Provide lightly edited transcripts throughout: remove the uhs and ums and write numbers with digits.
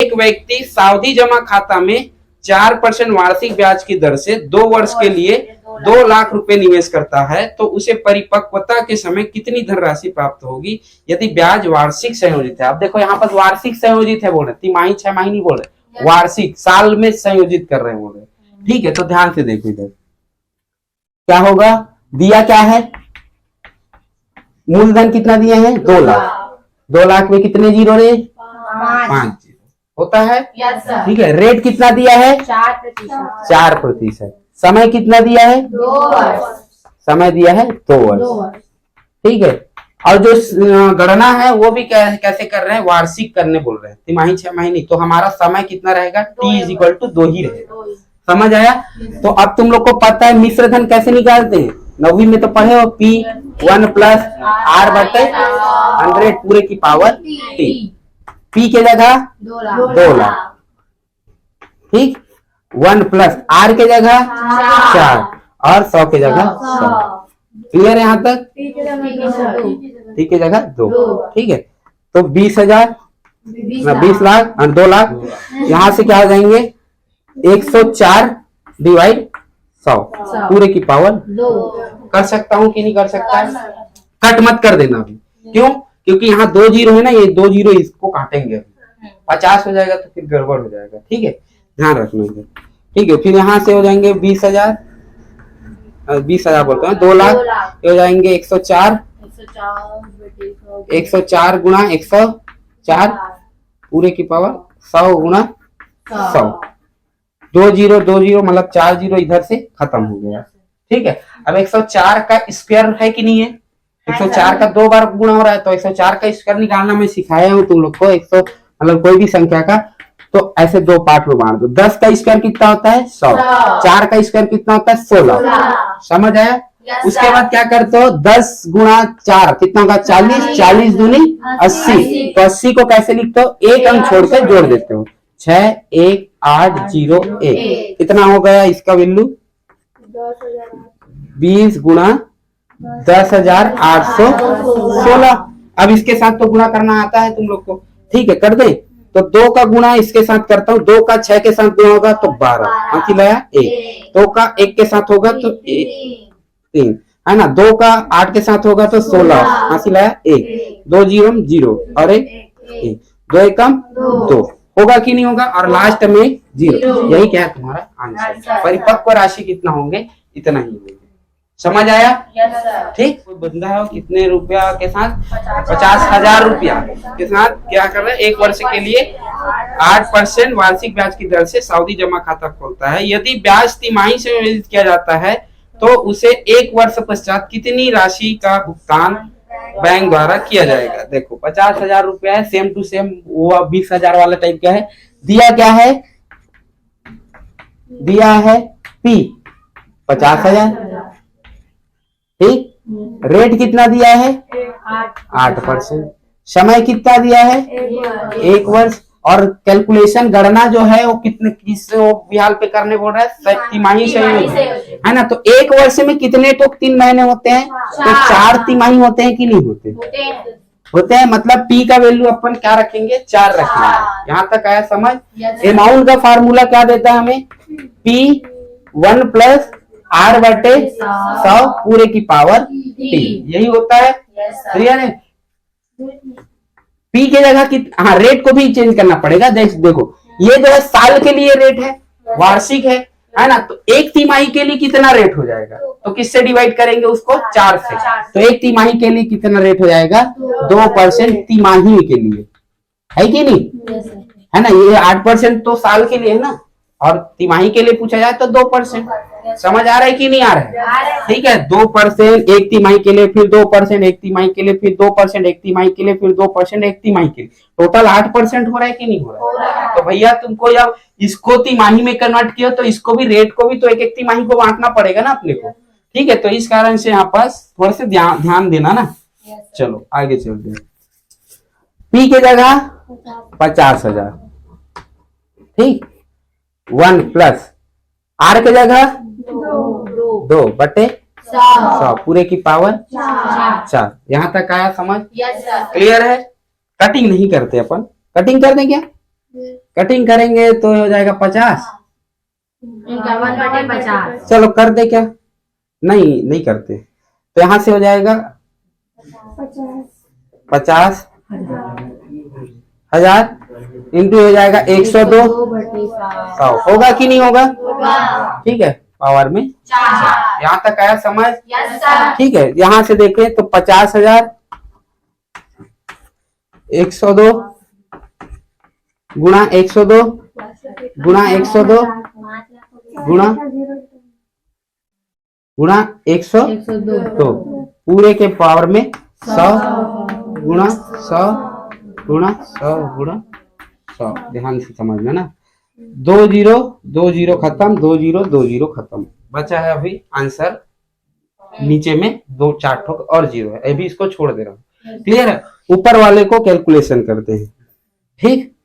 एक व्यक्ति सावधि जमा खाता में 4% वार्षिक ब्याज की दर से 2 वर्ष के लिए 2 लाख रुपए निवेश करता है तो उसे परिपक्वता के समय कितनी धनराशि प्राप्त होगी यदि ब्याज वार्षिक संयोजित है। अब देखो यहाँ पर वार्षिक संयोजित है बोल रहे, तिमाही 6 माही नहीं बोल रहे, वार्षिक साल में संयोजित कर रहे हैं बोल रहे। ठीक है, तो ध्यान से देखो इधर क्या होगा। दिया क्या है, मूलधन कितना दिया है 2 लाख, 2 लाख में कितने जीरो रहे 5 जीरो होता है। ठीक है, रेट कितना दिया है 4%, समय कितना दिया है 2 वर्ष, समय दिया है 2 वर्ष। ठीक है, और जो गणना है वो भी कैसे कर रहे हैं, वार्षिक करने बोल रहे हैं, तिमाही 6 माही नहीं। तो हमारा समय कितना रहेगा t = 2 ही रहेगा। समझ आया। तो अब तुम लोग को पता है मिश्र धन कैसे निकालते हैं, 9वीं में तो पढ़े हो, P1 + R/100 पूरे की पावर t। P के जगह 2 लाख, ठीक, 1 + R के जगह 4 और 100 के जगह 100। क्लियर है यहाँ तक। T के जगह 2। ठीक है, तो 20,000 20 लाख और 2 लाख, यहाँ से क्या हो जाएंगे 104 / 100 पूरे की पावर 2। कर सकता हूँ कि नहीं कर सकता, कट मत कर देना अभी। क्यों, क्योंकि यहाँ 2 जीरो है ना, ये 2 जीरो इसको काटेंगे, 50 हो जाएगा तो फिर गड़बड़ हो जाएगा। ठीक है, ध्यान रखना है। ठीक है, फिर यहाँ से हो जाएंगे 20,000 बोलते हैं 2 लाख हो जाएंगे 104 गुणा 104 पूरे की पावर 100 गुणा 100। 2 जीरो मतलब 4 जीरो इधर से खत्म हो गया। ठीक है, अब 104 का स्क्वायर है कि नहीं है, 104 का 2 बार गुणा हो रहा है, तो 104 का स्क्वायर निकालना मैं सिखाया हूँ तुम लोग को। 100 मतलब कोई भी संख्या का, तो ऐसे 2 पार्ट में बांट दो। 10 का स्क्वायर कितना होता है 100, 4 का स्क्वायर कितना होता है 16। समझ आया। उसके बाद क्या करते हो, 10 गुणा 4 कितना होगा 40, 40 दूनी 80। तो 80 को कैसे लिखते हो, एक अंक छोड़कर जोड़ देते हो, 61801 कितना हो गया इसका वैल्यू 20 गुणा 10,816। अब इसके साथ तो गुणा करना आता है तुम लोग को। ठीक है, कर दे। तो 2 का गुणा इसके साथ करता हूँ, 2 का 6 के साथ गुणा होगा तो 12, हाथी लाया 1। 2 का 1 के साथ होगा तो 3 है ना, 2 का 8 के साथ होगा तो 16, हाथी लाया 1। 2 जीरो 0 और 1 2 एकम 2 होगा कि नहीं होगा, और लास्ट में 0। यही क्या है तुम्हारा आंसर। परिपक्व राशि कितना होंगे, इतना ही होंगे। समझ आया। ठीक, कोई बंदा है कितने रुपया के साथ 50,000 रुपया के साथ क्या कर रहा है, 1 वर्ष के लिए 8% वार्षिक ब्याज की दर से सावधि जमा खाता खोलता है। यदि ब्याज तिमाही से विभाजित किया जाता है तो उसे 1 वर्ष पश्चात कितनी राशि का भुगतान बैंक द्वारा किया जाएगा। देखो 50,000 रुपया है, सेम टू सेम वो 20,000 वाला टाइप का है। दिया क्या है, दिया है P 50,000। ठीक, रेट कितना दिया है 8%, समय कितना दिया है 1 वर्ष, और कैलकुलेशन गणना जो है वो कितने किस विहाल पे करने बोल रहा है, तिमाही से है ना। तो 1 वर्ष में कितने तो 3 महीने होते हैं, तो 4 तिमाही होते हैं कि नहीं होते, होते हैं। मतलब P का वैल्यू अपन क्या रखेंगे 4 रखेंगे। यहाँ तक आया समझ। अमाउंट का फार्मूला क्या देता है हमें, P1 + R/100 पूरे की पावर t, यही होता है। क्लियर है। P के जगह हाँ रेट को भी चेंज करना पड़ेगा। देखो ये जो है साल के लिए रेट है, वार्षिक है ना, तो 1 तिमाही के लिए कितना रेट हो जाएगा, तो किससे डिवाइड करेंगे उसको 4 से। तो 1 तिमाही के लिए कितना रेट हो जाएगा 2% तिमाही के लिए, है कि नहीं, है ना। ये 8% तो साल के लिए है ना, और तिमाही के लिए पूछा जाए तो 2%। समझ आ रहा है कि नहीं आ रहा है। ठीक है, 2% 1 तिमाही के लिए, फिर 2% 1 तिमाही के लिए, फिर 2% 1 तिमाही के लिए, फिर 2% 1 तिमाही के लिए, टोटल 8% हो रहा है कि नहीं हो रहा है। तो भैया तुमको जब इसको तिमाही में कन्वर्ट किया तो इसको भी रेट को भी तो 1-1 तिमाही को बांटना पड़ेगा ना अपने को। ठीक है, तो इस कारण से यहाँ पास थोड़ा सा ध्यान देना ना। चलो आगे चलते हैं। P के जगह 50,000, ठीक, 1 + R के जगह 2/100 पूरे की पावर 4। यहाँ तक आया समझ। क्लियर है। कटिंग नहीं करते अपन, कटिंग कर दें क्या, कटिंग करेंगे तो हो जाएगा 50। 51/50। चलो कर दे क्या? नहीं नहीं करते, तो यहाँ से हो जाएगा 50,000 इंटू हो जाएगा 102। 100 होगा कि नहीं होगा? ठीक है, पावर में 4। यहाँ तक आया समझ? ठीक है, यहाँ से देखें तो 50,000 102 गुणा 102 गुणा 102 गुणा 102 पूरे के पावर में 100 गुणा 100 गुणा 100 गुणा 100। ध्यान से समझना ना, 2 जीरो 2 जीरो खत्म, 2 जीरो 2 जीरो खत्म, बचा है अभी आंसर नीचे में 2-4 ठोक और जीरो है, अभी इसको छोड़ दे रहा हूँ। क्लियर है? ऊपर वाले को कैलकुलेशन करते हैं। ठीक,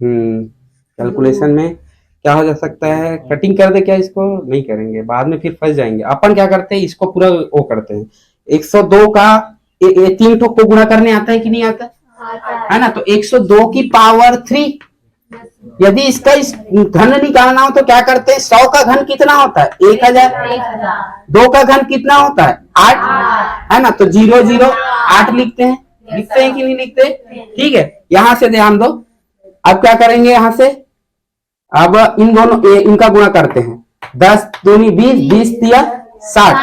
कैलकुलेशन में क्या हो जा सकता है? कटिंग कर दे क्या? इसको नहीं करेंगे, बाद में फिर फंस जाएंगे। अपन क्या करते हैं, इसको पूरा वो करते हैं। 102 का 3 ठोक को गुणा करने आता है कि नहीं आता है ना? तो 102 की पावर 3, यदि इसका इस घन निकालना हो तो क्या करते हैं? 100 का घन कितना होता है? 1000। 2 का घन कितना होता है? 8 है ना? तो 0 0 8 लिखते हैं। लिखते हैं कि नहीं लिखते? ठीक है, यहां से ध्यान दो। अब क्या करेंगे? यहां से अब इन दोनों इनका गुणा करते हैं। 10 दूनी 20, 20 दिया 60,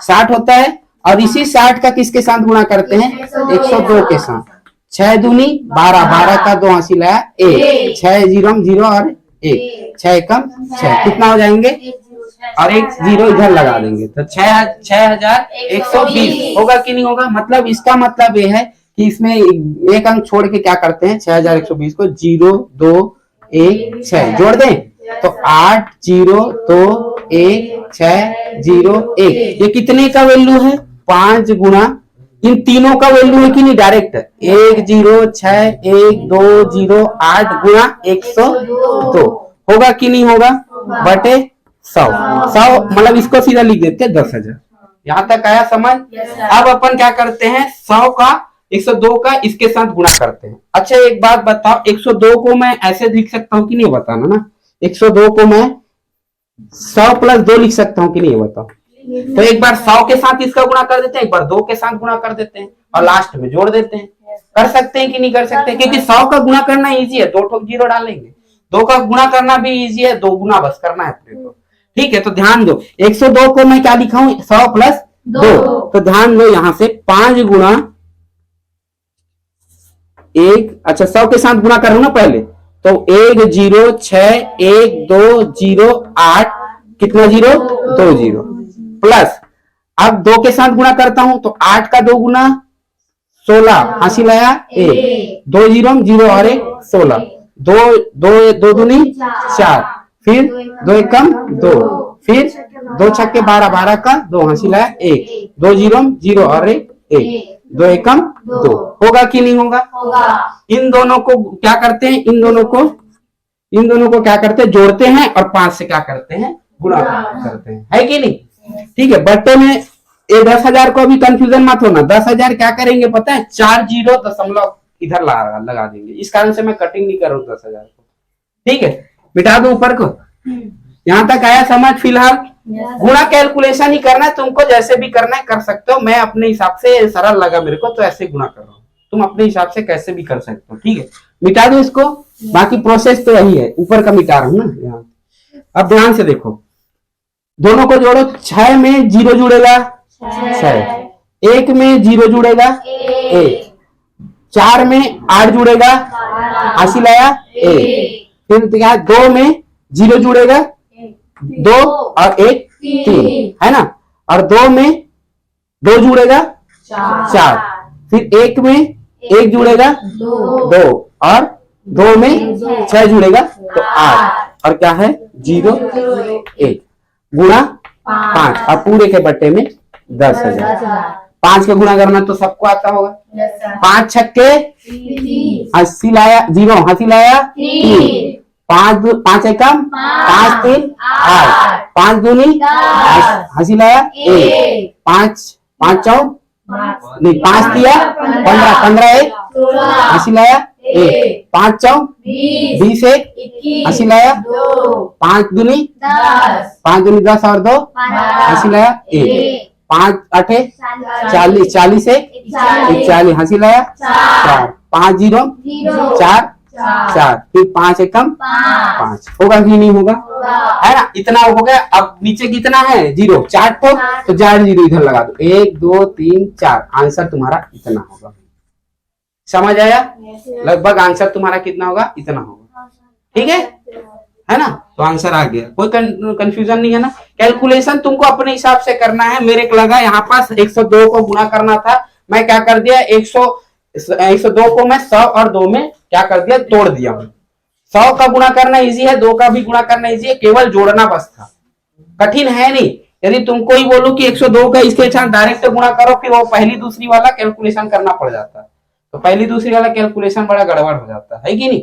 60 होता है। और इसी 60 का किसके साथ गुणा करते हैं? 102 के साथ। 6 दूनी 12, 12 का 2 हासिल है 1, 6 जीरो 0 और 1, 6 कम 6 कितना हो जाएंगे? और 1 जीरो इधर लगा देंगे तो 6120 होगा कि नहीं होगा? मतलब इसका मतलब ये है कि इसमें एक अंक छोड़ के क्या करते हैं? 6120 को 0 2 1 6 जोड़ दें तो 8 0 2 1 6 0 1। ये कितने का वैल्यू है? 5 गुणा इन तीनों का वैल्यू है कि नहीं? डायरेक्ट 1 0 6 1 2 0 8 गुणा 102 होगा कि नहीं होगा? बटे 100 मतलब इसको सीधा लिख देते हैं 10,000। यहाँ तक आया समझ? अब अपन क्या करते हैं? 100 का 102 का इसके साथ गुणा करते हैं। अच्छा एक बात बताओ, 102 को मैं ऐसे लिख सकता हूँ कि नहीं? बताना ना। 102 को मैं 100 प्लस 2 लिख सकता हूँ कि नहीं? बताओ। तो एक बार 100 के साथ इसका गुणा कर देते हैं, एक बार 2 के साथ गुणा कर देते हैं और लास्ट में जोड़ देते हैं। कर सकते हैं कि नहीं कर सकते? क्योंकि 100 का गुणा करना इजी है, 2 ठोक जीरो डालेंगे। 2 का गुणा करना भी इजी है, 2 गुना बस करना है अपने को। ठीक है, तो ध्यान दो 102 को मैं क्या लिखा हूं? 100 प्लस 2। तो ध्यान दो यहां से 5 गुणा 1, अच्छा 100 के साथ गुणा करूं ना पहले, तो 1 0 6 1 2 0 8 कितना जीरो? 2 जीरो प्लस अब 2 के साथ गुणा करता हूं तो 8 का 2 गुना 16 हासिल आया 1, 2 जीरो 0 और 1 16, 2 2 2 दूनी 4, फिर 2 एकम 2, फिर 2 छक्के 12, 12 का 2 हासिल आया 1, 2 जीरो 0 और 1 2 एकम 2 होगा कि नहीं होगा? इन दोनों को क्या करते हैं? इन दोनों को क्या करते हैं? जोड़ते हैं और 5 से क्या करते हैं? गुणा करते हैं, है कि नहीं? ठीक है, बट्टे में ये 10,000 को अभी कंफ्यूजन मत होना। 10,000 क्या करेंगे पता है? 4 जीरो दशमलव इधर लगा देंगे, इस कारण से मैं कटिंग नहीं कर रहा हूँ 10,000 को। ठीक है, मिटा दो ऊपर को। यहां तक आया समझ? फिलहाल गुणा कैलकुलेशन ही करना है तुमको, जैसे भी करना है कर सकते हो। मैं अपने हिसाब से सरल लगा मेरे को तो ऐसे गुणा कर रहा हूँ, तुम अपने हिसाब से कैसे भी कर सकते हो। ठीक है, मिटा दो इसको, बाकी प्रोसेस तो यही है, ऊपर का मिटा रहा हूं ना यहाँ। अब ध्यान से देखो, दोनों को जोड़ो। 6 में 0 जुड़ेगा 6, 1 में 0 जुड़ेगा 1, 4 में 8 जुड़ेगा हासिल आया 1, फिर 2 में 0 जुड़ेगा 2 और 1 3 है ना, और 2 में 2 जुड़ेगा 4, फिर 1 में 1 जुड़ेगा 2 और 2 में 6 जुड़ेगा तो 8 और क्या है 0 1 गुणा 5 और पूरे के बट्टे में 10,000। 5 का गुणा करना तो सबको आता होगा। 5 छक्के 80 लाया 0 हासिल आया 3, 5 एकम 5 3 8, 5 दूनी हासिल आया 1, 5 चौ नहीं 5 दिया 15 15 1 हासिल आया 1, 5 चौक 20, 1 80 लाया, 5 दूनी 10 और 2 80 लाया, 1 5 8 40, 40 1 41 80 लाया, 4 5 0 4 4, फिर 5 एकम 5, होगा कि नहीं होगा, है ना। इतना हो गया। अब नीचे कितना है 0, 4 ठो, तो 4 0 इधर लगा दो, 1 2 3 4, आंसर तुम्हारा इतना होगा। समझ आया? लगभग आंसर तुम्हारा कितना होगा, इतना होगा। ठीक है ना। तो आंसर आ गया, कोई कंफ्यूजन नहीं है ना। कैलकुलेशन तुमको अपने हिसाब से करना है। मेरे को लगा यहाँ पास 102 को गुणा करना था, मैं क्या कर दिया 102 को मैं 100 और 2 में क्या कर दिया, तोड़ दिया। 100 का गुणा करना इजी है, 2 का भी गुणा करना इजी है, केवल जोड़ना बस था, कठिन है नहीं। यदि तुमको ही बोलूं कि 102 का इसके साथ डायरेक्ट गुणा करो, फिर वो पहली दूसरी वाला कैलकुलेशन करना पड़ जाता है, तो पहली दूसरी वाला कैलकुलेशन बड़ा गड़बड़ हो जाता है कि नहीं।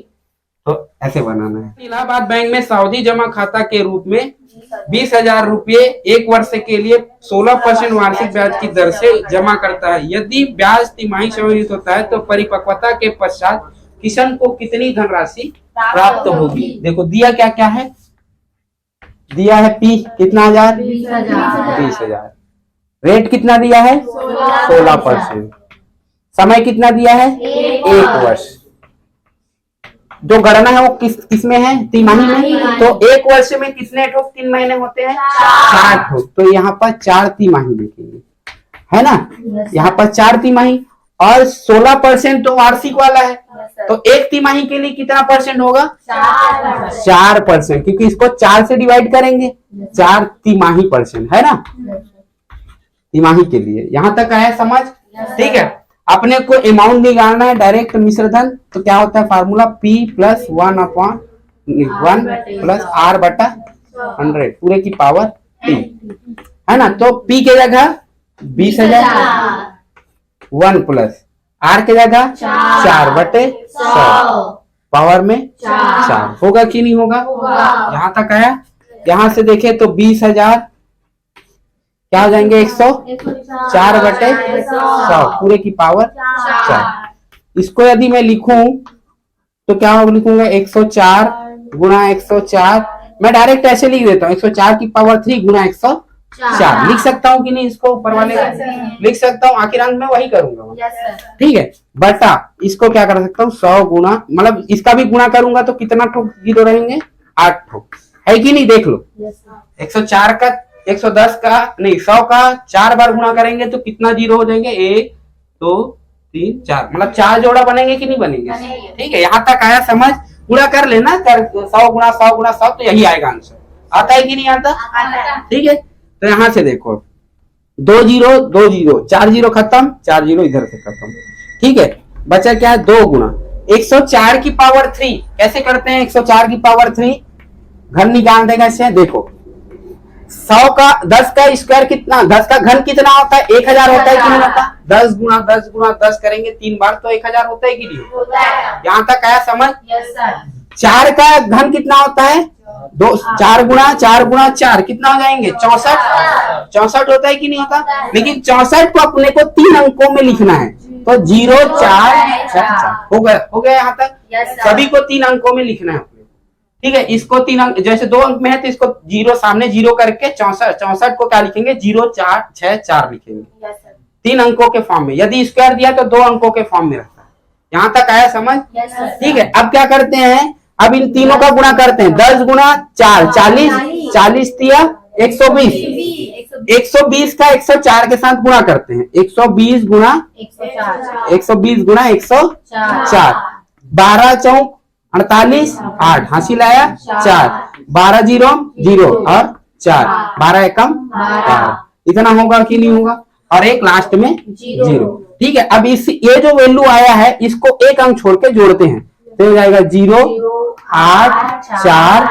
तो ऐसे बनाना है। इलाहाबाद बैंक में सावधि जमा खाता के रूप में 20,000 रुपये 1 वर्ष के लिए 16% वार्षिक ब्याज की दर से जमा करता है। यदि ब्याज तिमाही संवर्धित होता है तो परिपक्वता के पश्चात किशन को कितनी धनराशि प्राप्त होगी। देखो दिया क्या क्या है, दिया है P कितना 20,000, रेट कितना दिया है 16%, समय कितना दिया है 1 वर्ष। जो गणना है वो किस में है, तिमाही में। तो 1 वर्ष में कितने ठोक 3 महीने होते हैं, 4 ठोक। तो यहाँ पर 4 तिमाही लिखेंगे, है ना। यहाँ पर 4 तिमाही और 16% तो वार्षिक वाला है, तो 1 तिमाही के लिए कितना परसेंट होगा 4%, क्योंकि इसको 4 से डिवाइड करेंगे, 4 तिमाही परसेंट, है ना। तिमाही के लिए यहाँ तक आया समझ, ठीक है। अपने को अमाउंट निकालना है डायरेक्ट मिश्रधन, तो क्या होता है फार्मूला P + 1/1 + R/100 पूरे की पावर T, है ना। तो P के जगह 20,000, 1 + R के जगह 4/100 पावर में 4, होगा कि नहीं होगा। यहाँ तक आया। यहाँ से देखे तो 20,000 क्या हो जाएंगे 104/100 पूरे की पावर 4। इसको यदि मैं लिखूं तो क्या लिखूंगा 104 गुणा 104, मैं डायरेक्ट ऐसे लिख देता हूँ 104 की पावर 3 गुणा 104 लिख सकता हूँ कि नहीं, इसको ऊपर वाले लिख सकता हूँ, आखिर अंत में वही करूंगा, ठीक है। बटा इसको क्या कर सकता हूँ 100 गुणा, मतलब इसका भी गुणा करूंगा तो कितना ठोक 0 रहेंगे 8 ठोक, है कि नहीं देख लो। 104 का 110 का नहीं 100 का 4 बार गुणा करेंगे तो कितना 0 हो जाएंगे 1 2 3 4, मतलब 4 जोड़ा बनेंगे कि नहीं बनेंगे, ठीक है। यहाँ तक आया समझ, पूरा कर लेना 100 गुणा 100 गुणा 100, तो यही आएगा आंसर। आता है कि नहीं आता, ठीक है। तो यहाँ से देखो 2 0 2 0, 4 0 खत्म, 4 0 इधर से खत्म, ठीक है। बचा क्या है 2 गुणा 104 की पावर 3, कैसे करते हैं 104 की पावर 3 घन निकाल देगा इससे। देखो 100 का 10 का स्क्वायर कितना, 10 का घन कितना होता है 1000 होता है कि नहीं होता। 10 गुणा 10 गुणा 10 करेंगे 3 बार तो 1000 होता है कि नहीं होता है। यहाँ तक आया समझ। 4 का घन कितना होता है 4 गुणा 4 कितना हो जाएंगे 64 होता है कि नहीं होता। लेकिन 64 को अपने को 3 अंकों में लिखना है, तो 0 4 6 हो गया यहाँ तक। सभी को 3 अंकों में लिखना है, ठीक है। इसको 3 अंक, जैसे 2 अंक में है तो इसको 0 सामने 0 करके 64 को क्या लिखेंगे 0 4 6 4 लिखेंगे, 3 अंकों के फॉर्म में। यदि स्क्वायर दिया तो 2 अंकों के फॉर्म में रहता है। यहाँ तक आया समझ, ठीक है। अब क्या करते हैं, अब इन तीनों का गुणा करते हैं। 10 गुणा 4 40, 40 दिया 120, 120 का 104 के साथ गुणा करते हैं। 120 गुणा 104, 12 चौक 48 8 हासिल आया 4, 12 0 0 और 4, 12 एकम 12, इतना होगा कि नहीं होगा। और एक लास्ट में 0, ठीक है। अब इस ये जो वैल्यू आया है इसको एक अंक छोड़ के जोड़ते हैं तो हो जाएगा 0 8 4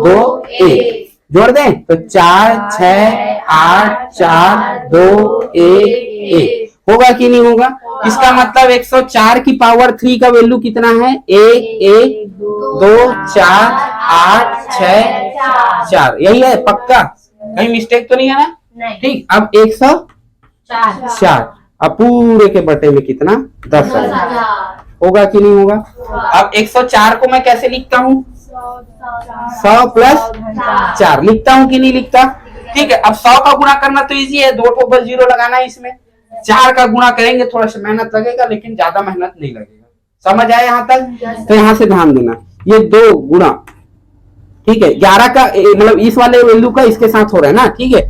2 1, जोड़ दें तो 4 6 8 4 2 1 1, होगा कि नहीं होगा। इसका मतलब 104 की पावर 3 का वैल्यू कितना है 1 1 2 4 8 6 4, यही है पक्का, कहीं मिस्टेक तो नहीं है ना, ठीक। अब 104, अब पूरे के बटे में कितना 10,000, होगा कि नहीं होगा? अब 104 को मैं कैसे लिखता हूँ? 100 प्लस 4 लिखता हूँ कि नहीं लिखता? ठीक है, अब 100 का गुणा करना तो इजी है, 2 ठोक बस जीरो लगाना है इसमें। 4 का गुणा करेंगे थोड़ा सा मेहनत लगेगा, लेकिन ज्यादा मेहनत नहीं लगेगा। समझ आया यहाँ तक? तो यहाँ से ध्यान देना, ये 2 गुणा, ठीक है, 11 का मतलब इस वाले वैल्यू का इसके साथ हो रहा है ना, ठीक है।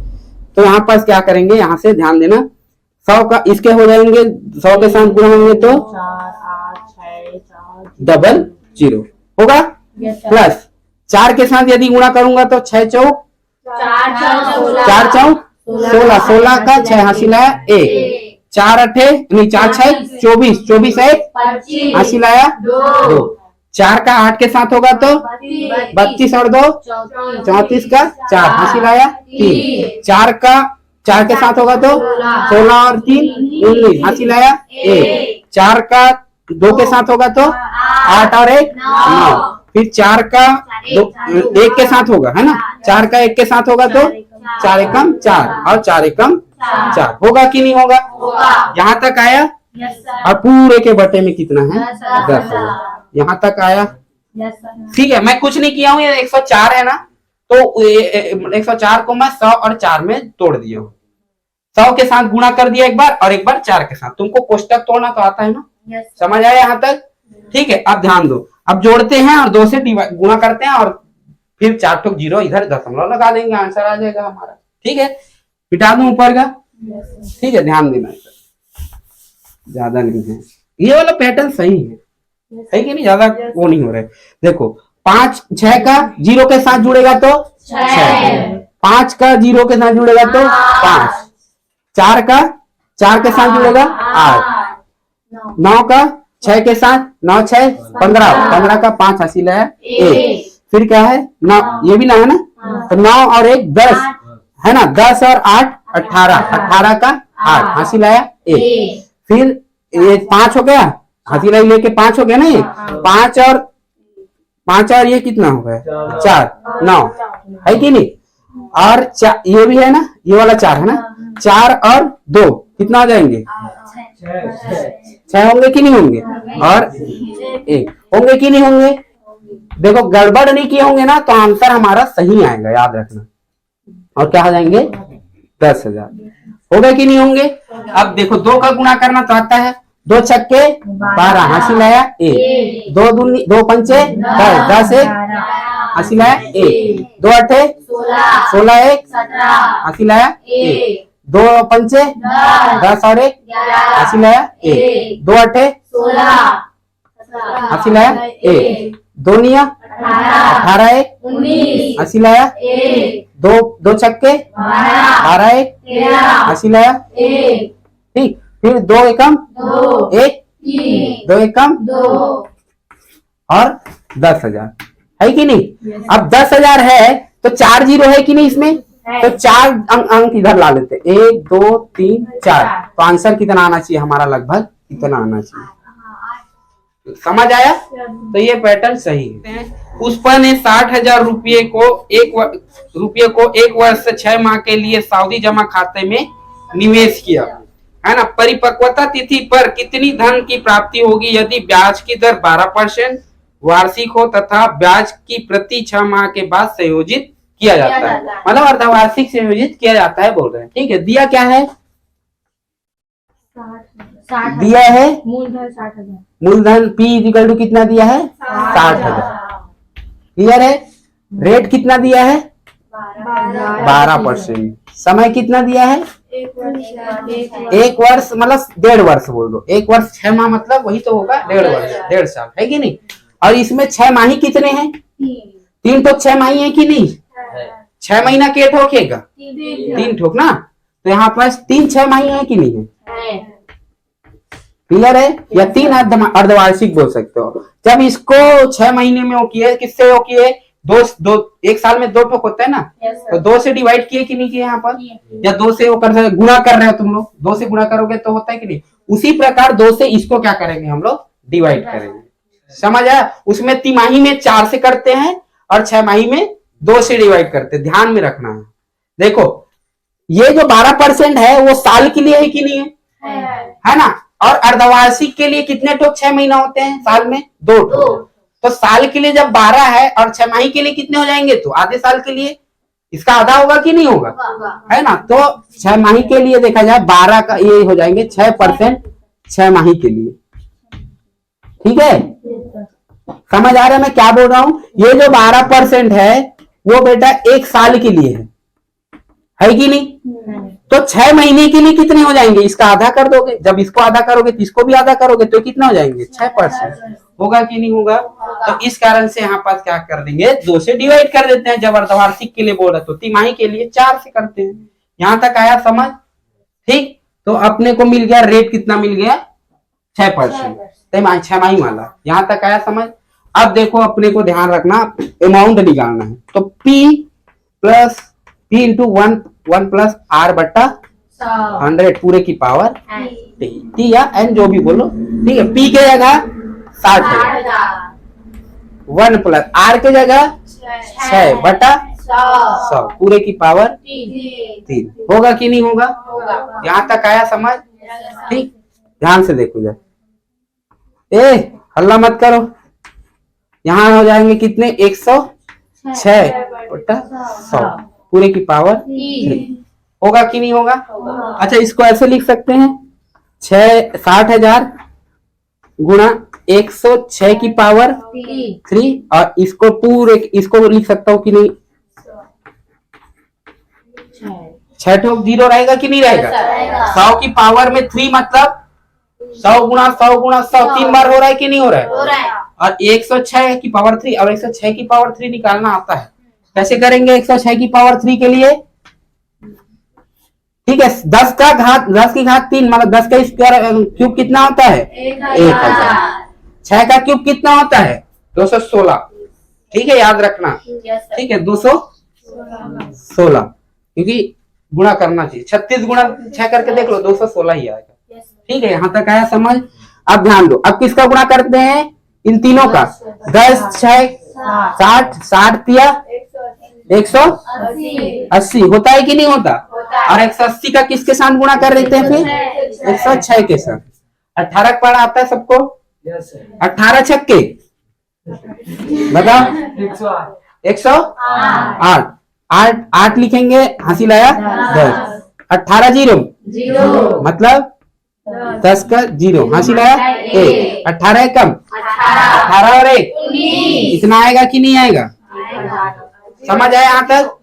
तो यहाँ पास क्या करेंगे, यहाँ से ध्यान देना, 100 का इसके हो जाएंगे, 100 के साथ गुणा होंगे तो 00 होगा, प्लस 4 के साथ यदि गुणा करूंगा तो 6 चौक 4 चौक 16, 16 का 6 हासिल आया 1, 4 अठे नहीं 4 6 24, 24 1 हासिल आया 2, 4 का 8 के साथ होगा तो 32 और 2 34 का 4 हासिल आया 3, 4 का 4 के साथ होगा तो 16 और 3 19 हासिल आया 1, 4 का 2 के साथ होगा तो 8 और 1 9, फिर 4 का 1 के साथ होगा है ना, 4 का 1 के साथ होगा तो 4 एकम 4 और 4 एकम 4 होगा कि नहीं होगा? यहाँ तक आया? और पूरे के बटे में कितना है? 10 यहाँ तक आया? ठीक है, मैं कुछ नहीं किया हूँ, ये 104 है ना, तो 104 को मैं 100 और 4 में तोड़ दिया हूँ। 100 के साथ गुणा कर दिया एक बार और एक बार 4 के साथ। तुमको कोष्टक तोड़ना तो आता है ना? समझ आया यहाँ तक? ठीक है, अब ध्यान दो, अब जोड़ते हैं और 2 से गुणा करते हैं और फिर 4 ठोक जीरो इधर दशमलव लगा देंगे, आंसर आ जाएगा हमारा। ठीक है, मिटा दूं ऊपर का? ठीक है, ध्यान देना, ज्यादा नहीं है, ये वाला पैटर्न सही है कि नहीं? ज्यादा वो नहीं हो रहा है। देखो 5 6 का 0 के साथ जुड़ेगा तो 6, 5 का 0 के साथ जुड़ेगा तो 5, 4 का 4 के साथ जुड़ेगा 8, 9 का 6 के साथ 9 6 15, 15 का 5 हासिल है 1, फिर क्या है 9, ये भी ना है ना, तो 9 और 1 10 है ना, 10 और 8 18, 18 का 8 हासिल आया 1, फिर ये 5 हो गया, हासिल लेके 5 हो गया ना, ये 5 और ये कितना हो गया 4 9 है कि नहीं, और ये भी है ना, ये वाला 4 है ना, 4 और 2 कितना हो जाएंगे 6 होंगे कि नहीं होंगे, और 1 होंगे कि नहीं होंगे? देखो गड़बड़ नहीं किए होंगे ना, तो आंसर हमारा सही आएगा, याद रखना। और क्या हो जाएंगे 10,000 हो गए कि नहीं होंगे? अब देखो 2 का गुणा करना तो आता है, 2 छक्के 12 हासिल आया 1, 2 पंचे 10 1 हासिल आया 1, 2 अठे 16 1 हासिल आया 1, 2 पंचे 10 और 1 हासिल आया 1, 2 अठे 16 हासिल आया 1, 2 निया 18 1 19 हासिल आया 2 छक्के 12 1 हासिल आया 1, ठीक, फिर 2 एकम 1 2 एकम 2 और 10,000 है कि नहीं? अब 10,000 है तो 4 जीरो है कि नहीं इसमें, तो 4 अंक इधर ला लेते, 1 2 3 4, तो आंसर कितना आना चाहिए हमारा? लगभग इतना आना चाहिए। समझ आया? तो ये पैटर्न सही है। पुष्पा ने 60,000 रुपये को एक वर्ष से 6 माह के लिए सावधि जमा खाते में निवेश किया, है ना। परिपक्वता तिथि पर कितनी धन की प्राप्ति होगी यदि ब्याज की दर 12% वार्षिक हो तथा ब्याज की प्रति 6 माह के बाद संयोजित किया जाता है, मतलब अर्धवार्षिक संयोजित किया जाता है बोल रहे हैं। ठीक है, दिया क्या है? दिया है मूलधन 60,000, मूलधन P इक्वल टू कितना दिया है 60,000, क्लियर है। रेट कितना दिया है 12%, समय कितना दिया है 1 वर्ष, मतलब 1.5 वर्ष बोल दो, 1 वर्ष 6 माह मतलब वही तो होगा 1.5 वर्ष, 1.5 साल है कि नहीं। और इसमें 6 माही कितने हैं? 3 ठोक 6 माही है कि नहीं? 6 महीना के ठोकेगा 3 ठोक ना, तो यहाँ पास 3 6 माही है कि नहीं है? क्लियर है, या 3 अर्धवार्षिक बोल सकते हो। जब इसको 6 महीने में वो किए, किससे वो किए? 1 साल में 2 ठोक होता है ना, तो 2 से डिवाइड किए कि नहीं किए यहाँ पर, या 2 से वो कर गुणा कर रहे हो तुम लोग, 2 से गुणा करोगे तो होता है कि नहीं। उसी प्रकार 2 से इसको क्या करेंगे हम लोग डिवाइड करेंगे, समझ आया। उसमें तिमाही में 4 से करते हैं और 6 माही में 2 से डिवाइड करते हैं, ध्यान में रखना है। देखो ये जो 12% है वो साल के लिए है कि नहीं है, है ना। और अर्धवार्षिक के लिए कितने ठोक 6 महीना होते हैं साल में? 2 ठोक। तो साल के लिए जब 12 है और 6 कितने हो जाएंगे? तो आधे साल के लिए इसका आधा होगा कि नहीं होगा? है ना। तो 6 के लिए देखा जाए 12 का ये हो जाएंगे 6% 6 के लिए। ठीक है, समझ आ रहा है मैं क्या बोल रहा हूं? ये जो 12% है वो बेटा 1 साल के लिए है कि नहीं? तो 6 महीने के लिए कितने हो जाएंगे? इसका आधा कर दोगे, जब इसको आधा करोगे तो इसको भी आधा करोगे तो कितना हो जाएंगे? 6%। होगा कि नहीं होगा? तो इस कारण से यहाँ पर क्या कर देंगे? 2 से डिवाइड कर देते हैं। जब अर्धवार्षिक के लिए बोल रहे तो तिमाही के लिए 4 से करते हैं। यहां तक आया समझ? ठीक, तो अपने को मिल गया रेट, कितना मिल गया? 6%, 6 वाला। यहां तक आया समझ? अब देखो अपने को ध्यान रखना, अमाउंट निकालना है तो P इंटू 1 प्लस R बट्टा 100 पूरे की पावर T या N जो भी बोलो। ठीक है, P के जगह 60 है, 1 प्लस R के जगह 6 बटा 100 पूरे की पावर 3। होगा कि नहीं होगा? यहाँ तक आया समझ? ठीक, ध्यान से देखो जरा, हल्ला मत करो। यहाँ हो जाएंगे कितने? 106 बटा 100 पूरे की पावर 3। होगा कि नहीं होगा? अच्छा, इसको ऐसे लिख सकते हैं 60,000 गुणा 106 की पावर 3 और इसको पूरे इसको लिख सकता हूँ कि नहीं? 6 ठोक 0 रहेगा कि नहीं रहेगा? 100 की पावर में 3 मतलब 100 गुणा 100 गुणा 100 3 बार हो रहा है कि नहीं हो रहा है? और 106 की पावर 3 और 106 की पावर 3 निकालना आता है। कैसे करेंगे 106 की पावर 3 के लिए? ठीक है, 10 की घात 3 मतलब 10 का स्क्वायर क्यूब कितना होता है? 1000। 6 का क्यूब कितना होता है? 216। ठीक है, याद रखना। ठीक है, 216 क्योंकि गुणा करना चाहिए। 36 गुणा 6 करके देख लो, 216 ही आएगा। ठीक है, यहाँ तक आया समझ? अब ध्यान दो, अब किसका गुणा करते हैं? इन तीनों का। 10 6 60 60 दिया 180 होता है कि नहीं होता? और 180 का किसके साथ गुणा कर देते हैं फिर? 106 के साथ। 18 पढ़ा आता है सबको? 18 छक्के बताओ? 108 8 लिखेंगे, हंसी लाया 10। 18 0 मतलब 10 का 0, हंसी लाया 1। 18 कम 18 और 1 इतना आएगा कि नहीं आएगा? समझ आया यहाँ तक?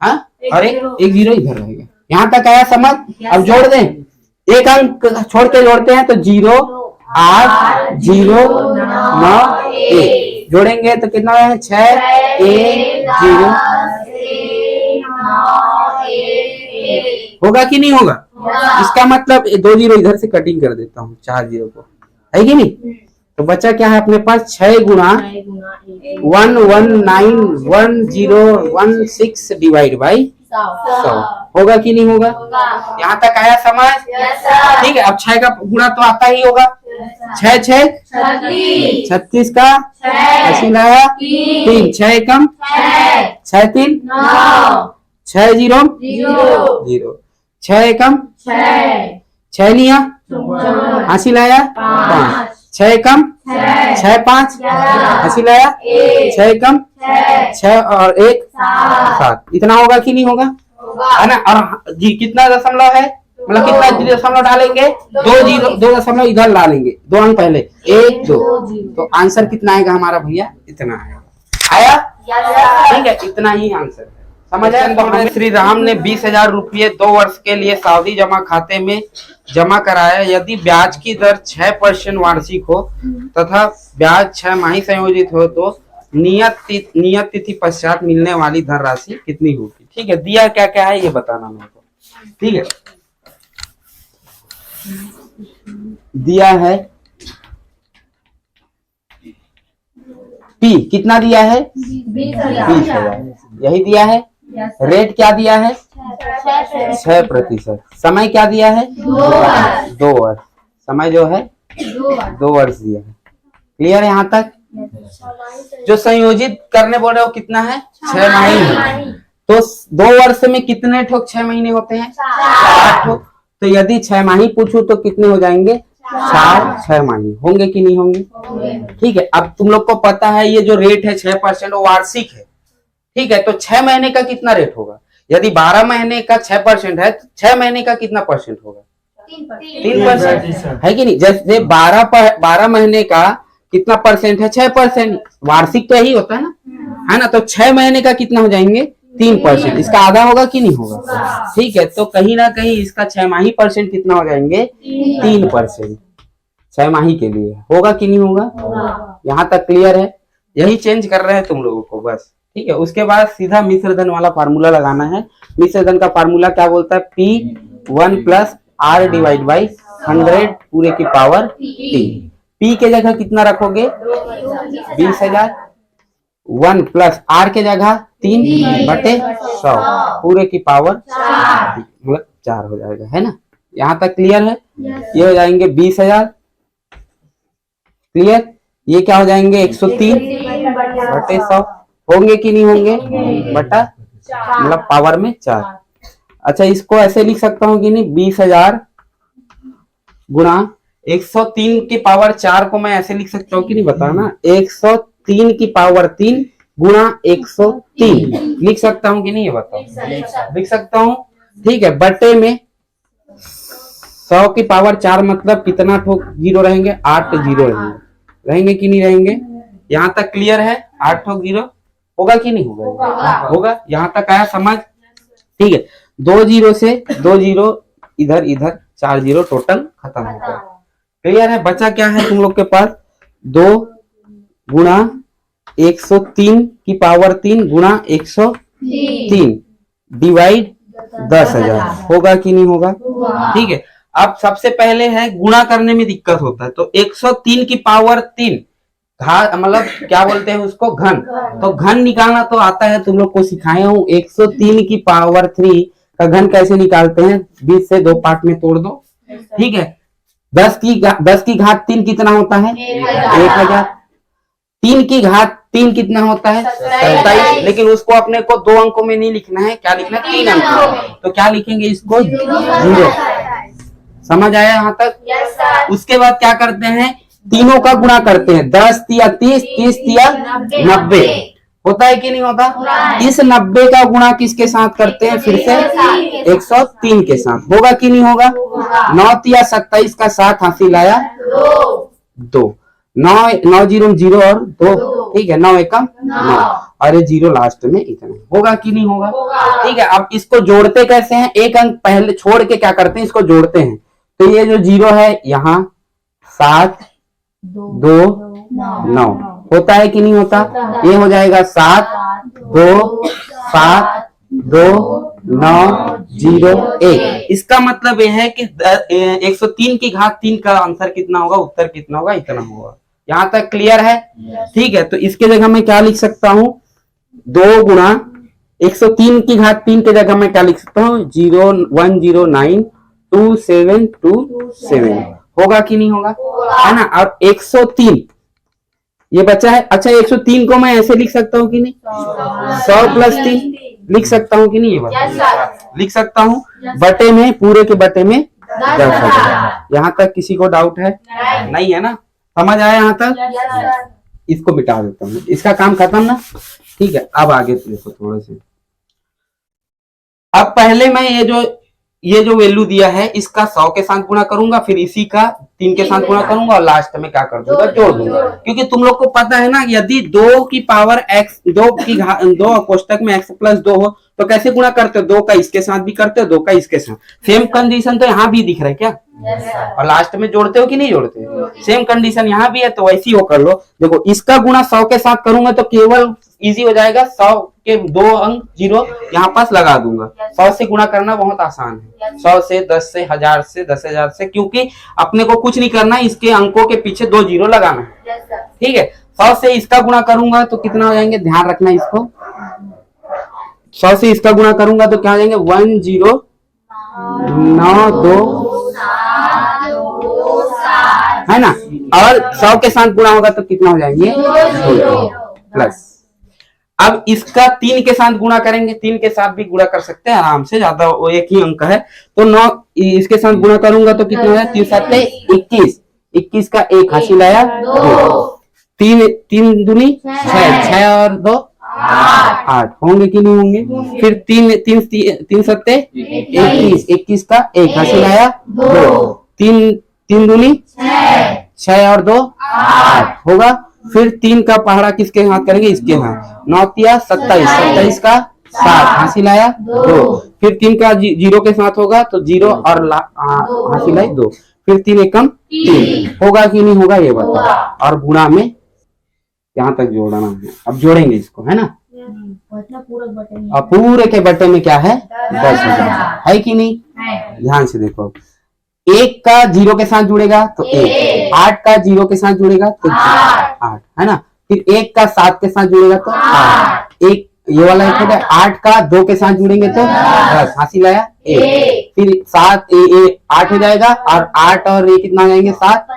हाँ, और एक 0 इधर रहेगा। यहाँ तक आया समझ? अब जोड़ दें, एक अंक छोड़ के जोड़ते हैं तो 0 8 0 9 1 जोड़ेंगे तो कितना है? 6 1 0। होगा कि नहीं होगा? इसका मतलब 2 0 इधर से कटिंग कर देता हूँ, 4 0 को, है कि नहीं? तो बचा क्या है अपने पास? 6 गुणा 1191016 डिवाइड बाई 100। होगा कि नहीं होगा? यहाँ तक आया समझ? ठीक है, अब 6 का गुणा तो आता ही होगा। 6 6 36 का 80 लाया 3 6 कम 6 3 6 0 0 6 कम 6 लिया 80 लाया 5 6 कम 6 5 80 लाया 6 कम 6 और 1 7। इतना होगा कि नहीं होगा? है ना। और जी कितना दशमलव है, मतलब कितना दशमलव डालेंगे? 2 दशमलव इधर डालेंगे, 2 अंक पहले 1 2। तो आंसर कितना आएगा हमारा भैया? इतना आया। ठीक है, इतना ही आंसर है। समझ आया? तो हमें श्री राम ने 20,000 रुपये 2 वर्ष के लिए सावधि जमा खाते में जमा कराया। यदि ब्याज की दर 6% वार्षिक हो तथा ब्याज 6 माही संयोजित हो तो नियत तिथि पश्चात मिलने वाली धनराशि कितनी होगी? ठीक है, दिया क्या क्या है ये बताना मेरे को। ठीक है, दिया है P कितना दिया है? 20,000 यही दिया है। रेट क्या दिया है? 6%। समय क्या दिया है? 2 वर्ष। समय जो है 2 वर्ष दिया है। क्लियर है यहाँ तक? जो संयोजित करने बोल रहे हो कितना है? 6 महीने। तो 2 वर्ष में कितने ठोक 6 महीने होते हैं? 4 ठोक। तो यदि 6 माही पूछूं तो कितने हो जाएंगे? 4 6 माही होंगे कि नहीं होंगे? ठीक है। अब तुम लोग को पता है ये जो रेट है 6% वो वार्षिक है। ठीक है, तो 6 महीने का कितना रेट होगा? यदि 12 महीने का 6% है तो 6 महीने का कितना परसेंट होगा? 3% है कि नहीं? जैसे 12 महीने का कितना परसेंट है? 6%। वार्षिक तो यही होता है ना? तो 6 महीने का कितना हो जाएंगे? 3%। इसका आधा होगा कि नहीं होगा? ठीक है, तो कहीं ना कहीं इसका 6 माही परसेंट कितना हो जाएंगे? 3%। 6 माही के लिए होगा कि नहीं होगा? यहाँ तक क्लियर है? यही चेंज कर रहे हैं तुम लोगों को बस। ठीक है, उसके बाद सीधा मिश्र धन वाला फार्मूला लगाना है। मिश्र धन का फार्मूला क्या बोलता है? P1 + R/100 पूरे की पावर 3। P के जगह कितना रखोगे? 20,000। 1 + R के जगह 3/100 पूरे की पावर मतलब 4 हो जाएगा, है ना? यहाँ तक क्लियर है? ये हो जाएंगे 20,000। क्लियर? ये क्या हो जाएंगे? 103/100 होंगे कि नहीं होंगे? बटा मतलब पावर में 4। अच्छा, इसको ऐसे लिख सकता हूँ कि नहीं? 20,000 गुणा 103 की पावर 4 को मैं ऐसे लिख सकता हूँ कि नहीं? बताना। 103 की पावर 3 गुणा 103 लिख सकता हूँ कि नहीं? ये बताओ। लिख सकता हूँ। ठीक है, बटे में 100 की पावर 4 मतलब कितना ठोक जीरो रहेंगे? 8 जीरो रहेंगे कि नहीं रहेंगे? यहाँ तक क्लियर है? 8 ठोक जीरो होगा कि नहीं होगा? होगा। यहाँ तक आया समझ? ठीक है, 2 जीरो से 2 जीरो इधर इधर 4 जीरो टोटल खत्म हो गया। क्लियर है? बचा क्या है तुम लोग के पास? 2 गुणा 103 की पावर 3 गुणा 103 डिवाइड 10,000 होगा कि नहीं होगा? ठीक है, अब सबसे पहले है गुणा करने में दिक्कत होता है, तो 103 की पावर 3 मतलब क्या बोलते हैं उसको? घन। तो घन निकालना तो आता है, तुम लोग को सिखाया हूँ। 103 की पावर 3 का घन कैसे निकालते हैं? 20 से 2 पार्ट में तोड़ दो। ठीक है, 10 की घात 3 कितना होता है? 1,000। 3 की घात 3 कितना होता है? 27। लेकिन उसको अपने को 2 अंकों में नहीं लिखना है, क्या लिखना है? 3 अंकों। तो क्या लिखेंगे इसको? 0। समझ आया यहाँ तक? उसके बाद क्या करते हैं? तीनों का गुणा करते हैं। 10 तिया 30, 30 तिया 90 होता है कि नहीं होता? इस 90 का गुणा किसके साथ करते हैं? फिर से 103 के साथ। होगा कि नहीं होगा? 9 तिया 27 का 7 हासिल आया 2। 9 जीरो 0 और 2। ठीक है, 9 एकम 9। अरे 0 लास्ट में इतना। होगा कि नहीं होगा? ठीक है, अब इसको जोड़ते कैसे हैं? एक अंक पहले छोड़ के क्या करते हैं? इसको जोड़ते हैं। तो ये जो 0 है यहाँ 7 2 9 होता है कि नहीं होता? ये हो जाएगा 7 2 7 2 9 0 1। इसका मतलब यह है कि 103 की घात 3 का आंसर कितना होगा? उत्तर कितना होगा? इतना होगा। यहाँ तक क्लियर है? ठीक है, तो इसके जगह मैं क्या लिख सकता हूँ? 2 गुणा 103 की घात 3 के जगह मैं क्या लिख सकता हूँ? 0109 2727 होगा कि नहीं होगा? है ना? और 103 ये बचा है। अच्छा, 103 को मैं ऐसे लिख सकता हूँ कि नहीं? 100 + 3 लिख सकता हूँ कि नहीं? ये बात लिख सकता हूँ। बटे में पूरे के बटे में 10,000। यहाँ तक किसी को डाउट है? नहीं है ना? समझ आया यहाँ तक? इसको मिटा देता हूँ, इसका काम खत्म ना। ठीक है, अब आगे देखो थोड़े से। अब पहले मैं ये जो वैल्यू दिया है इसका 100 के साथ गुणा करूंगा, फिर इसी का 3 के साथ गुणा करूंगा और लास्ट में क्या कर दूंगा? जोड़ दूंगा। क्योंकि तुम लोग को पता है ना, यदि 2 की पावर x 2 कोष्टक में x + 2 हो तो कैसे गुणा करते हो? 2 का इसके साथ भी करते हो, 2 का इसके साथ। सेम कंडीशन तो यहाँ भी दिख रहा है क्या? और लास्ट में जोड़ते हो कि नहीं जोड़ते? सेम कंडीशन यहाँ भी है, तो वैसी हो कर लो। देखो, इसका गुणा 100 के साथ करूंगा तो केवल इजी हो जाएगा। 100 के 2 अंक 0 यहाँ पास लगा दूंगा। 100 से गुणा करना बहुत आसान है। 100 से 10 से 1000 से 10,000 से, क्योंकि अपने को कुछ नहीं करना है, इसके अंकों के पीछे 2 0 लगाना है। ठीक है, 100 से इसका गुणा करूंगा तो कितना हो जाएंगे? ध्यान रखना इसको। 100 से इसका गुणा करूंगा तो क्या हो जाएंगे? 1092 है ना? और 100 के साथ गुणा होगा तो कितना हो जाएंगे? प्लस। अब इसका 3 के साथ गुणा करेंगे, 3 के साथ भी गुणा कर सकते हैं आराम से, ज्यादा वो एक ही अंक है। तो 9 इसके साथ गुणा करूंगा तो कितना है, 3 7 21, 21 का 1 हासिल आया 2, 3 दूनी 6, 6 और 2 8 होंगे कि नहीं होंगे। फिर 3 7 21, 21 का 1 हासिल आया 2, 3 दूनी 6 और 2 8 होगा। फिर 3 का पहाड़ा किसके हाथ करेंगे, इसके हाथ, 9 तिया 27, 27 का 7 हासिल आया 2। फिर 3 का 0 के साथ होगा तो 0 और हासिल आए 2। फिर 3 एकम 3 होगा कि नहीं होगा ये बताओ। और गुणा में यहाँ तक जोड़ना है, अब जोड़ेंगे इसको, है ना। और पूरे के बट्टे में क्या है, 10,000 है कि नहीं। ध्यान से देखो, 1 का 0 के साथ जुड़ेगा तो 1, 8 का 0 के साथ जुड़ेगा तो 8, है ना। फिर 1 का 7 के साथ जुड़ेगा तो 8, एक ये वाला एक होगा। 8 का 2 के साथ जुड़ेंगे तो 10 हासिल आया 1। फिर 7 8 हो जाएगा और 8 और 1 कितना हो जाएंगे 7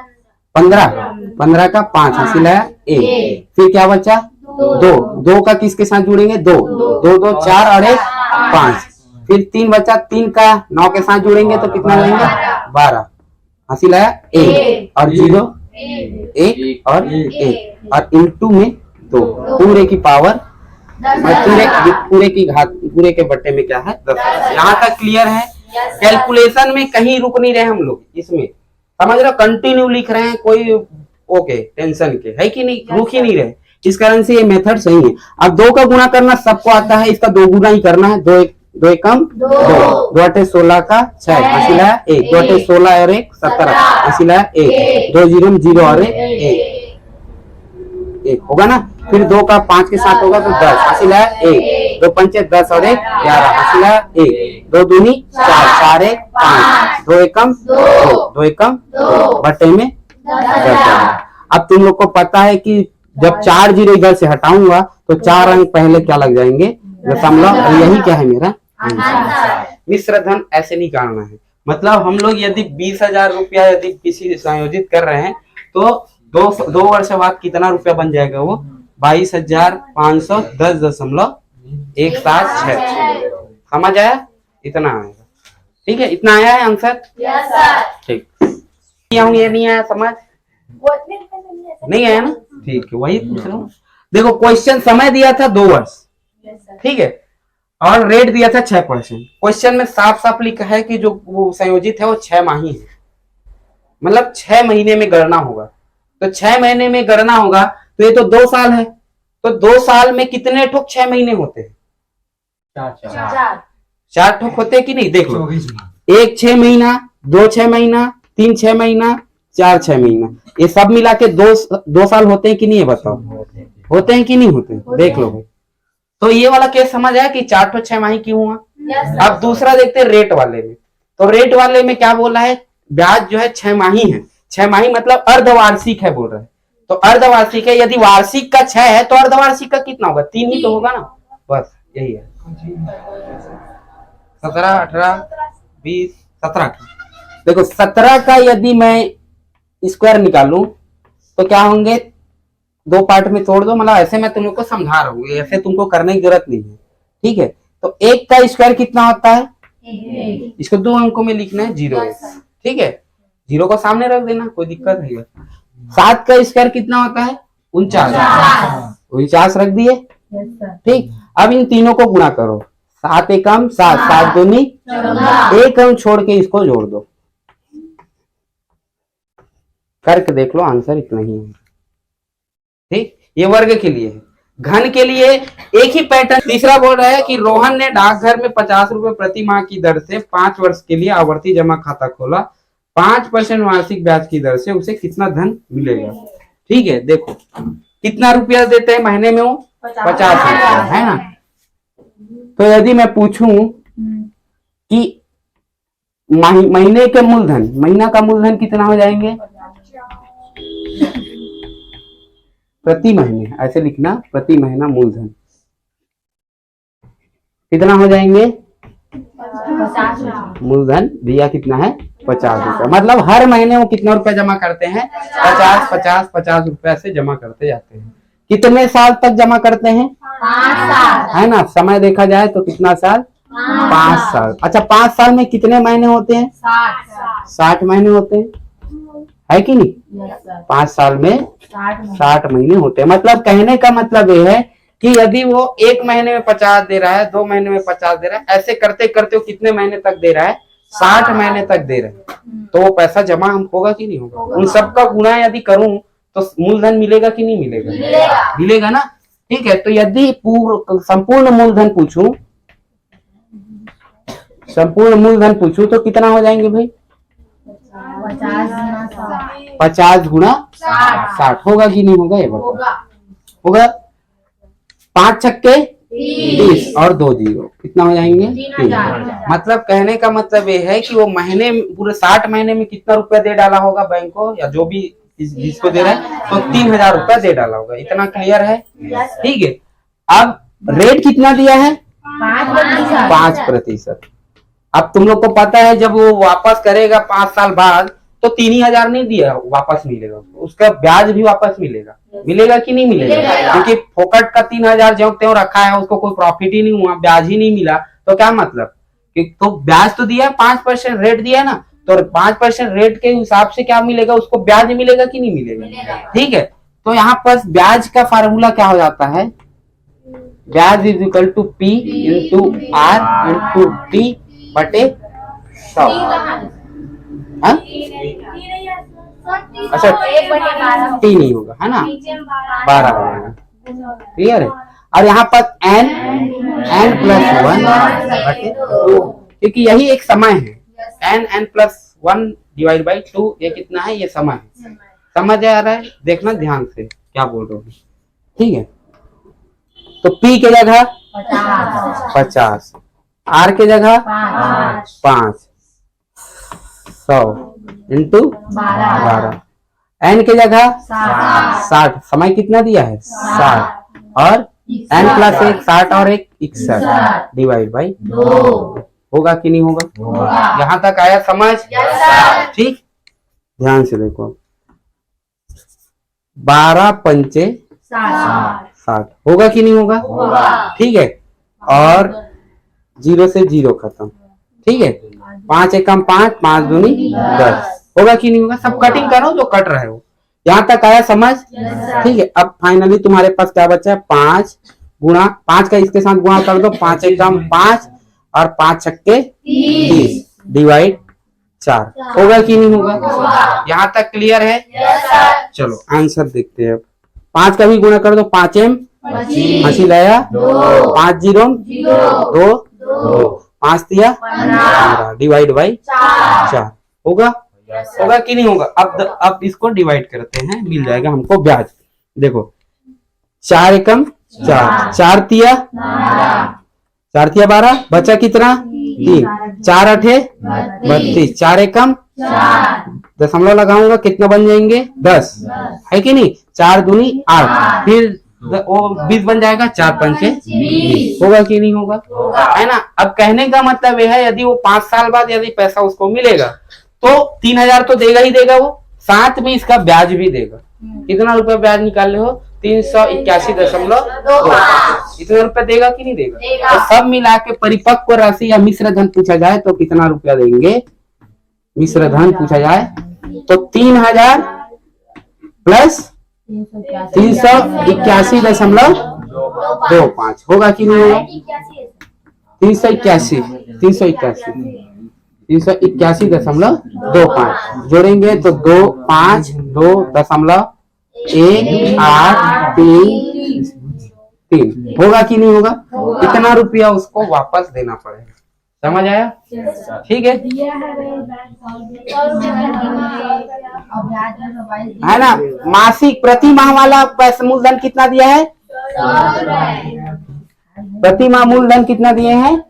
15, 15 का 5 हासिल आया 1। फिर क्या बचा 2 का किसके साथ जुड़ेंगे 2 2 4 और 1 5। फिर 3 बचा, 3 का 9 के साथ जुड़ेंगे तो कितना हो जाएंगे 12 हासिल आया 1 और 0 1 और 1 और इनटू में 2 पूरे की पावर पूरे की घात पूरे के बट्टे में क्या है 10। यहाँ तक क्लियर है। कैलकुलेशन में कहीं रुक नहीं रहे हम लोग, इसमें समझ रहे हो, कंटिन्यू लिख रहे हैं, कोई ओके टेंशन के है कि नहीं, रुक ही नहीं रहे। इस कारण से ये मेथड सही है। अब 2 का गुणा करना सबको आता है, इसका 2 गुना ही करना है। 2 एकम 2 8 16 का 6 हासिल आया 1, 2 8 16 और 1 17 हासिल आया 1, 2 0 0 और 1 होगा ना। फिर 2 का 5 के साथ होगा तो 10 हासिल आया 1, 2 5 10 और 1 11 हासिल आया 1, 2 दूनी 4 4 1 5, 2 एकम 2 एकम बट्टे में 10। अब तुम लोग को पता है कि जब 4 0 इधर से हटाऊंगा तो 4 अंक पहले क्या लग जाएंगे, दशमलव। यही क्या है मेरा मिश्र धन ऐसे नहीं करना है। मतलब हम लोग यदि 20,000 रुपया यदि किसी संयोजित कर रहे हैं तो 2 वर्ष बाद कितना रुपया बन जाएगा, वो 22,510.176। समझ आया, इतना आएगा। ठीक है, इतना आया है आंसर। ठीक, ये नहीं आया समझ, नहीं आया ना, ठीक है, वही पूछ रहा हूँ। देखो क्वेश्चन समय दिया था 2 वर्ष, ठीक है, और रेट दिया था 6%। क्वेश्चन में साफ साफ लिखा है कि जो वो संयोजित है वो 6 माही है, मतलब 6 महीने में गणना होगा। तो 6 महीने में गणना होगा तो ये तो 2 साल है, तो 2 साल में कितने ठोक 6 महीने होते हैं, 4 ठोक होते हैं कि नहीं। देख लो, 1 6 महीना, 2 6 महीना, 3 6 महीना, 4 6 महीना, ये सब मिला के 2 साल होते हैं कि नहीं, ये बताओ होते हैं कि नहीं होते। देख लो भाई, तो ये वाला केस समझ आया कि 4 6 माही क्यों हुआ। अब दूसरा देखते हैं रेट वाले में। तो रेट वाले में क्या बोला है, ब्याज जो है 6 माही है। 6 माही मतलब अर्धवार्षिक है बोल रहे हैं। तो अर्धवार्षिक है, यदि वार्षिक का 6 है तो अर्धवार्षिक का कितना होगा, 3 ही तो होगा ना, बस यही है। 17 18 20 17 देखो 17 का यदि मैं स्क्वायर निकालूं तो क्या होंगे, 2 पार्ट में तोड़ दो, मतलब ऐसे मैं तुम लोग को समझा रहा हूँ, ऐसे तुमको करने की जरूरत नहीं है। ठीक है, तो 1 का स्क्वायर कितना होता है, इसको 2 अंकों में लिखना है 0। ठीक है, 0 को सामने रख देना, कोई दिक्कत नहीं है। 7 का स्क्वायर कितना होता है 49 रख दिए। ठीक, अब इन तीनों को गुणा करो, 7 एकम 7, 7 दूनी 1 अंक छोड़ के इसको जोड़ दो, करके देख लो, आंसर इतना ही है। ठीक, ये वर्ग के लिए है। घन के लिए एक ही पैटर्न। तीसरा बोल रहा है कि रोहन ने डाकघर में 50 रुपए प्रति माह की दर से 5 वर्ष के लिए आवर्ती जमा खाता खोला। 5% वार्षिक ब्याज की दर से उसे कितना धन मिलेगा। ठीक है, देखो कितना रुपया देते हैं महीने में, वो 50 रुपया, है ना। तो यदि मैं पूछूं कि महीने के मूलधन, महीना का मूलधन कितना हो जाएंगे, प्रति महीने ऐसे लिखना, प्रति महीना मूलधन कितना हो जाएंगे, 50। मूलधन दिया कितना है 50 रुपया, मतलब हर महीने वो कितना रुपया जमा करते हैं, 50 50 50 रुपया से जमा करते जाते हैं। कितने साल तक जमा करते हैं, है ना। समय देखा जाए तो कितना साल, 5 साल। अच्छा 5 साल में कितने महीने होते हैं, 60 महीने होते हैं, है कि नहीं। 5 साल में 60 महीने होते हैं। मतलब कहने का मतलब ये है कि यदि वो 1 महीने में 50 दे रहा है, 2 महीने में 50 दे रहा है, ऐसे करते करते वो कितने महीने तक दे रहा है, 60 महीने तक दे रहे हैं, तो वो पैसा जमा होगा कि नहीं होगा। उन सबका गुणा यदि करूं तो मूलधन मिलेगा कि नहीं मिलेगा, मिलेगा ना। ठीक है, तो यदि संपूर्ण मूलधन पूछूं, संपूर्ण मूलधन पूछूं तो कितना हो जाएंगे भाई, 50 गुणा 60 होगा कि नहीं होगा, ये होगा। 5 छक्के 30 और 2 जीरो कितना हो जाएंगे, 3। मतलब कहने का मतलब ये है कि वो महीने पूरे 60 महीने में कितना रुपया दे डाला होगा बैंक को, या जो भी जिसको दे रहा है, तो 3000 रुपया दे डाला होगा। इतना क्लियर है, ठीक है। अब रेट कितना दिया है, 5%। अब तुम लोग को पता है जब वो वापस करेगा 5 साल बाद तो 3000 नहीं दिया, वापस मिलेगा उसका ब्याज भी वापस मिलेगा, मिलेगा कि नहीं मिलेगा। क्योंकि फोकट का 3000 जो त्यों रखा है, उसको कोई प्रॉफिट ही नहीं हुआ, ब्याज ही नहीं मिला, तो क्या मतलब कि तो ब्याज तो दिया 5% रेट दिया ना, तो 5% रेट के हिसाब से क्या मिलेगा, उसको ब्याज मिलेगा कि नहीं मिलेगा। ठीक है, तो यहाँ पर ब्याज का फार्मूला क्या हो जाता है, ब्याज is equal to P into R into T बटे 100। अच्छा T नहीं होगा, है ना, 12 हो जाएगा, क्लियर है। और यहाँ पर n प्लस 1 बटे 2, क्योंकि यही एक समय है, n प्लस 1 डिवाइड बाई 2, ये कितना है, ये समय है। समझ आ रहा है, देखना ध्यान से क्या बोल रहे हो, ठीक है। तो P के जगह 50, R के जगह 5, 100 इंटू 12, N के जगह 60, समय कितना दिया है 60, और N प्लस 1 60 और 1 61 डिवाइड बाई 2, होगा कि नहीं होगा। यहाँ तक आया समझ, ठीक। ध्यान से देखो, 12 पंचे 60 होगा कि नहीं होगा, ठीक है। और 0 से 0 खत्म, ठीक है। 5 एकम 5, 5 दूनी 10, होगा कि नहीं होगा। सब कटिंग करो जो कट रहे हो, यहाँ तक आया समझ, ठीक है। अब फाइनली तुम्हारे पास क्या बचा है, 5 गुणा 5 का इसके साथ गुणा कर दो, 5 एकम 5 और 5 छक्के 30 डिवाइड 4, होगा कि नहीं होगा। यहाँ तक क्लियर है। चलो आंसर देखते हैं। 5 का भी गुणा कर दो, 5 एम 80 लाया, 5 जीरो 2 5 दिया 15 डिवाइड बाई 4, होगा, होगा कि नहीं होगा। अब इसको डिवाइड करते हैं, मिल जाएगा हमको ब्याज। देखो 4 एकम 4, 4 तिया 12, बचा कितना 3, 4 अठे 32, 4 एकम दशमलव लगाऊंगा, कितना बन जाएंगे 10, है कि नहीं। 4 दूनी 8, फिर वो 20 बन जाएगा, 4 पंचे 20, होगा कि नहीं होगा, है ना। अब कहने का मतलब यह है, यदि वो 5 साल बाद यदि पैसा उसको मिलेगा तो 3000 तो देगा ही देगा, वो साथ में इसका ब्याज भी देगा। कितना रुपया ब्याज निकाल रहे हो, 381.2, इतने रुपया देगा कि नहीं देगा। तो सब मिला के परिपक्व राशि या मिश्र धन पूछा जाए तो कितना रुपया देंगे, मिश्र धन पूछा जाए तो 3000 प्लस 381.25, होगा कि नहीं होगा। 381.25 जोड़ेंगे तो 2 5 2.183 होगा कि नहीं होगा। कितना रुपया उसको वापस देना पड़ेगा, समझ आया, ठीक है ना। मासिक प्रति माह वाला पैसा मूलधन कितना दिया है, प्रति माह मूलधन कितना दिए हैं,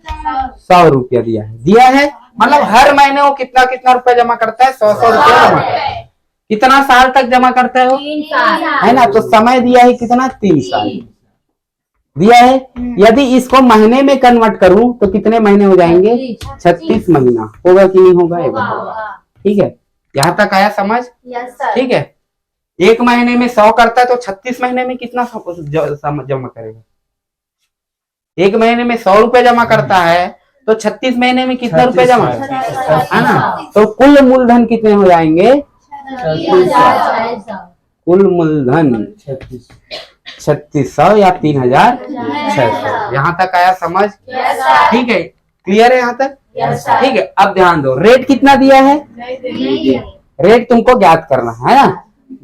100 रुपया दिया है। मतलब हर महीने वो कितना कितना रुपया जमा करता है, 100 रुपया जमा करता है। कितना साल तक जमा करता है वो, है ना। तो समय दिया है कितना, 3 साल दिया है। यदि इसको महीने में कन्वर्ट करूं तो कितने महीने हो जाएंगे, 36 महीना, होगा कि नहीं होगा, ये ठीक है। यहाँ तक आया समझ, ठीक है। 1 महीने में 100 करता है तो 36 महीने में कितना जमा करेगा, एक महीने में 100 रुपए जमा करता है तो 36 महीने में कितने रुपए जमा है ना। तो कुल मूलधन कितने हो जाएंगे, कुल मूलधन 3600 या 3600। यहाँ तक आया समझ, ठीक है, क्लियर है यहाँ तक, ठीक है। अब ध्यान दो, रेट कितना दिया है, रेट तुमको ज्ञात करना है ना।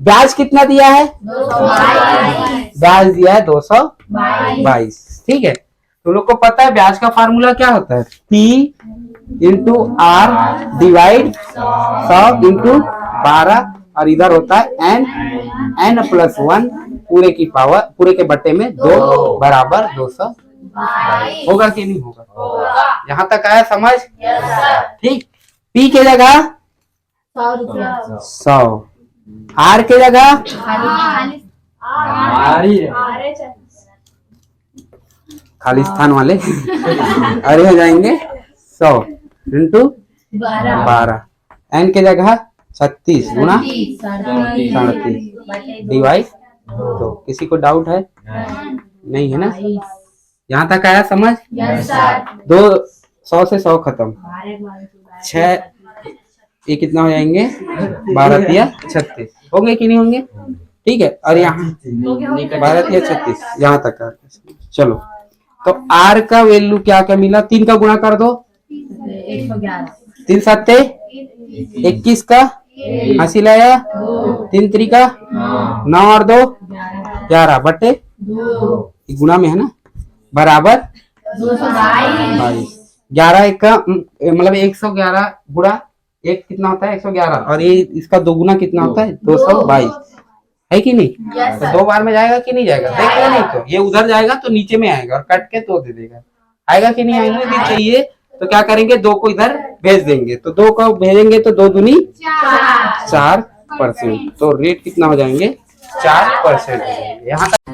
ब्याज कितना दिया है, ब्याज दिया है 222, ठीक है। तुम लोग को पता है ब्याज का फार्मूला क्या होता है, P into R divide 100 into 12, और इधर होता है n प्लस 1 पूरे की पावर, पूरे के बट्टे में 2 बराबर 200। होगा कि नहीं होगा, यहाँ तक आया समझ, ठीक। P के जगह 100, R के जगह खालिस्तान वाले अरे हो जाएंगे 100 इंटू 12, n के जगह 36 गुना 37 डिवाइड 2। किसी को डाउट है, नहीं है ना, यहाँ तक आया समझ। 100 से 100 खत्म, 6 ये कितना हो जाएंगे, 12 या 36 होंगे कि नहीं होंगे, ठीक है। और यहाँ 12 या 36 यहाँ तक। चलो तो R का वैल्यू क्या क्या मिला, 3 का गुणा कर दो, 3 7 21 का हासिल आया, 3 3 का 9 और 2 11 बटे गुणा में है ना, बराबर 22। 11 एक का मतलब 111 गुणा 1 कितना होता है 111, और ये इसका 2 गुना कितना होता है 222, है कि नहीं। तो 2 बार में जाएगा कि नहीं जाएगा, देखो नहीं तो ये उधर जाएगा तो नीचे में आएगा और कट के 2 दे देगा, आएगा कि नहीं आएगा। यदि चाहिए तो क्या करेंगे, 2 को इधर भेज देंगे, तो 2 को भेजेंगे तो 2 दूनी 4%, तो रेट कितना हो जाएंगे 4% यहाँ तक।